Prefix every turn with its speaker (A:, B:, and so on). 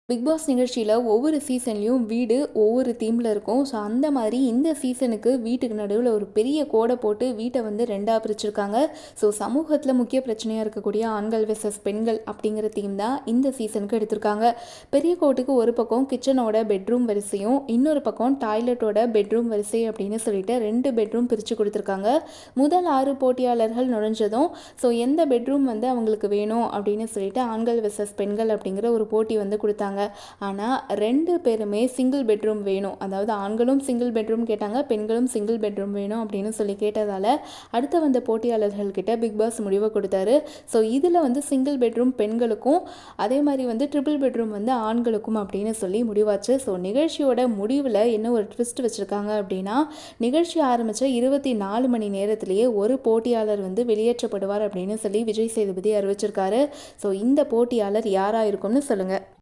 A: Big pass நிகழ்ச்சியில் ஒவ்வொரு சீசன்லேயும் வீடு ஒவ்வொரு தீமில் இருக்கும். ஸோ அந்த மாதிரி இந்த சீசனுக்கு வீட்டுக்கு நடுவில் ஒரு பெரிய கோடை போட்டு வீட்டை வந்து ரெண்டாக பிரிச்சிருக்காங்க. ஸோ சமூகத்தில் முக்கிய பிரச்சனையாக இருக்கக்கூடிய ஆண்கள் வெர்சஸ் பெண்கள் அப்படிங்கிற தீம் தான் இந்த சீசனுக்கு எடுத்திருக்காங்க. பெரிய கோட்டுக்கு ஒரு பக்கம் கிச்சனோட பெட்ரூம் வரிசையும் இன்னொரு பக்கம் டாய்லெட்டோட பெட்ரூம் வரிசை அப்படின்னு சொல்லிட்டு 2 பெட்ரூம் பிரித்து கொடுத்துருக்காங்க. முதல் 6 போட்டியாளர்கள் நுழைஞ்சதும் ஸோ எந்த பெட்ரூம் வந்து அவங்களுக்கு வேணும் அப்படின்னு சொல்லிட்டு ஆண்கள் வெர்சஸ் பெண்கள் அப்படிங்கிற ஒரு போட்டி வந்து கொடுத்தாங்க. ஆனால் 2 பேருமே சிங்கிள் பெட்ரூம் வேணும், அதாவது ஆண்களும் சிங்கிள் பெட்ரூம் கேட்டாங்க, பெண்களும் சிங்கிள் பெட்ரூம் வேணும் அப்படின்னு சொல்லி கேட்டதால் அடுத்த வந்த போட்டியாளர்கள் கிட்ட பிக் பாஸ் முடிவை கொடுத்தாரு. ஸோ இதில் வந்து சிங்கிள் பெட்ரூம் பெண்களுக்கும் அதே மாதிரி வந்து ட்ரிபிள் பெட்ரூம் வந்து ஆண்களுக்கும் அப்படின்னு சொல்லி முடிவாச்சு. ஸோ நிகழ்ச்சியோட முடிவில் என்ன ஒரு ட்விஸ்ட் வச்சுருக்காங்க அப்படின்னா, நிகழ்ச்சி ஆரம்பித்த 24 மணி நேரத்திலேயே ஒரு போட்டியாளர் வந்து வெளியேற்றப்படுவார் அப்படின்னு சொல்லி விஜய் சேதுபதி அறிவிச்சிருக்காரு. ஸோ இந்த போட்டியாளர் யாராக இருக்கும்னு சொல்லுங்கள்.